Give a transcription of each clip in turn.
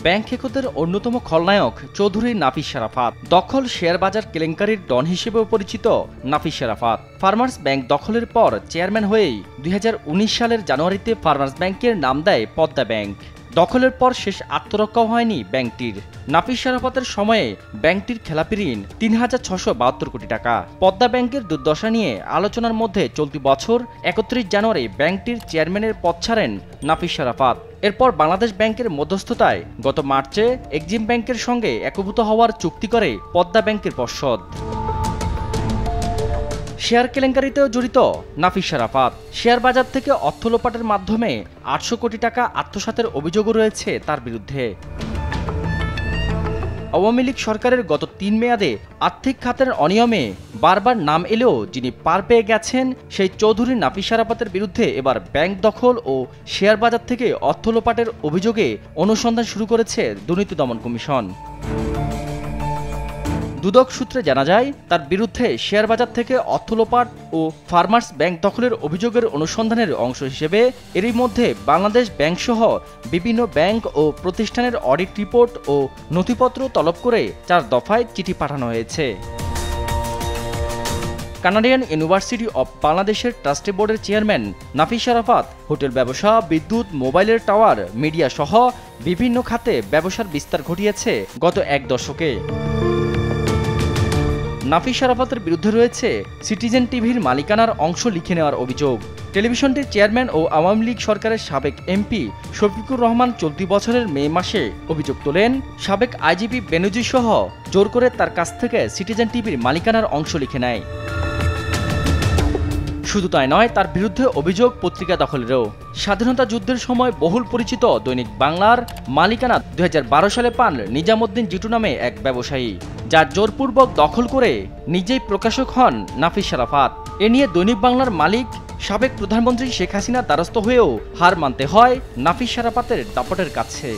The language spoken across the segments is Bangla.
ব্যাংক হেকোদের অন্যতম খলনায়ক চৌধুরী নাফিস শারাফাত। দখল শেয়ার বাজার কেলেঙ্কারির ডন হিসেবেও পরিচিত নাফিস শারাফাত ফার্মার্স ব্যাংক দখলের পর চেয়ারম্যান হয়েই ২০১৯ সালের জানুয়ারিতে ফার্মার্স ব্যাংকের নাম দেয় পদ্মা ব্যাংক। দখলের পর শেষ আত্মরক্ষাও হয়নি ব্যাংকটির। নাফিস শারাফাতের সময়ে ব্যাংকটির খেলাপি ঋণ ৩,৬৭২ কোটি টাকা। পদ্মা ব্যাংকের দুর্দশা নিয়ে আলোচনার মধ্যে চলতি বছর ৩১ জানুয়ারি ব্যাংকটির চেয়ারম্যানের পদ ছাড়েন নাফিস শারাফাত। এরপর বাংলাদেশ ব্যাংকের মধ্যস্থতায় গত মার্চে এক্সিম ব্যাংকের সঙ্গে একীভূত হওয়ার চুক্তি করে পদ্মা ব্যাংকের পর্ষদ। শেয়ার কেলেঙ্কারিতেও জড়িত নাফিস শারাফাত। শেয়ার বাজার থেকে অর্থ লোপাটের মাধ্যমে ৮০০ কোটি টাকা আত্মসাতের অভিযোগও রয়েছে তার বিরুদ্ধে। আওয়ামী লীগ সরকারের গত ৩ মেয়াদে আর্থিক খাতের অনিয়মে বারবার নাম এলেও যিনি পার পেয়ে গেছেন সেই চৌধুরী নাফিস শারাফাতের বিরুদ্ধে এবার ব্যাংক দখল ও শেয়ার বাজার থেকে অর্থ লোপাটের অভিযোগে অনুসন্ধান শুরু করেছে দুর্নীতি দমন কমিশন। দুদক সূত্রে জানা যায়, তার বিরুদ্ধে শেয়ার বাজার থেকে অর্থ লোপাট ও ফার্মার্স ব্যাংক দখলের অভিযোগের অনুসন্ধানের অংশ হিসেবে এরই মধ্যে বাংলাদেশ ব্যাংকসহ বিভিন্ন ব্যাংক ও প্রতিষ্ঠানের অডিট রিপোর্ট ও নথিপত্র তলব করে ৪ দফায় চিঠি পাঠানো হয়েছে। কানাডিয়ান ইউনিভার্সিটি অব বাংলাদেশের ট্রাস্টি বোর্ডের চেয়ারম্যান নাফিস শারাফাত হোটেল ব্যবসা, বিদ্যুৎ, মোবাইলের টাওয়ার, মিডিয়া সহ বিভিন্ন খাতে ব্যবসার বিস্তার ঘটিয়েছে গত ১ দশকে। নাফিস শারাফাতের বিরুদ্ধে রয়েছে সিটিজেন টিভির মালিকানার অংশ লিখে নেওয়ার অভিযোগ। টেলিভিশনটির চেয়ারম্যান ও আওয়ামী লীগ সরকারের সাবেক এমপি শফিকুর রহমান চলতি বছরের মে মাসে অভিযোগ তোলেন, সাবেক আইজিপি বেনজির সহ জোর করে তার কাছ থেকে সিটিজেন টিভির মালিকানার অংশ লিখে নেয়। শুধু তাই নয়, তার বিরুদ্ধে অভিযোগ পত্রিকা দখলেরও। স্বাধীনতা যুদ্ধের সময় বহুল পরিচিত দৈনিক বাংলার মালিকানা ২০১২ সালে পান নিজামুদ্দিন জিটু নামে এক ব্যবসায়ী, যার জোরপূর্বক দখল করে নিজেই প্রকাশক হন নাফিস শারাফাত। এ নিয়ে দৈনিক বাংলার মালিক সাবেক প্রধানমন্ত্রী শেখ হাসিনার দ্বারস্থ হয়েও হার মানতে হয় নাফিস শারাফাতের দাপটের কাছে।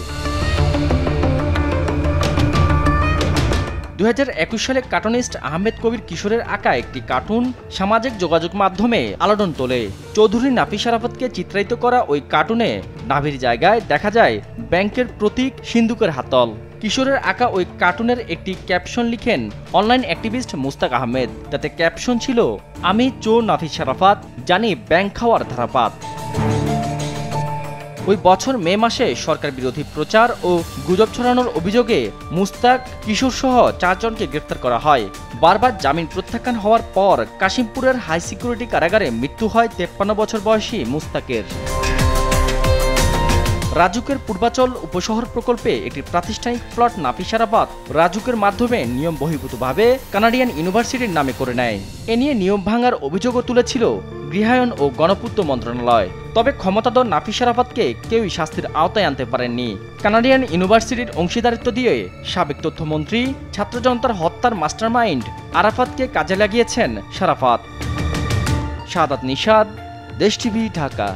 ২০২১ সালে কার্টুনিস্ট আহমেদ কবির কিশোরের আঁকা একটি কার্টুন সামাজিক যোগাযোগ মাধ্যমে আলোড়ন তোলে। চৌধুরী নাফিস শারাফাতকে চিত্রায়িত করা ওই কার্টুনে নাভির জায়গায় দেখা যায় ব্যাংকের প্রতীক সিন্দুকের হাতল। কিশোরের আঁকা ওই কার্টুনের একটি ক্যাপশন লিখেন অনলাইন অ্যাক্টিভিস্ট মুস্তাক আহমেদ। তাতে ক্যাপশন ছিল, আমি চোর নাফিস শারাফাত, জানি ব্যাংক খাওয়ার ধারাপাত। ওই বছর মে মাসে সরকার বিরোধী প্রচার ও গুজব ছড়ানোর অভিযোগে মুস্তাক, কিশোর সহ ৪ জনকে গ্রেফতার করা হয়। বারবার জামিন প্রত্যাখ্যান হওয়ার পর কাশিমপুরের হাই সিকিউরিটি কারাগারে মৃত্যু হয় ৫৩ বছর বয়সী মুস্তাকের। রাজুকের পূর্বাচল উপশহর প্রকল্পে একটি প্রাতিষ্ঠানিক প্লট নাফিস শারাফাত রাজুকের মাধ্যমে নিয়ম বহির্ভূতভাবে কানাডিয়ান ইউনিভার্সিটির নামে করে নেয়। এ নিয়ে নিয়ম ভাঙার অভিযোগও তুলেছিল গৃহায়ন ও গণপূর্ত মন্ত্রণালয়। তবে ক্ষমতাধর নাফিস শারাফাতকে কেউই শাস্তির আওতায় আনতে পারেননি। কানাডিয়ান ইউনিভার্সিটির অংশীদারিত্ব দিয়ে সাবেক তথ্যমন্ত্রী, ছাত্র জনতার হত্যার মাস্টারমাইন্ড আরাফাতকে কাজে লাগিয়েছেন শারাফাত। শাহাদাত নিশাদ, দেশ টিভি, ঢাকা।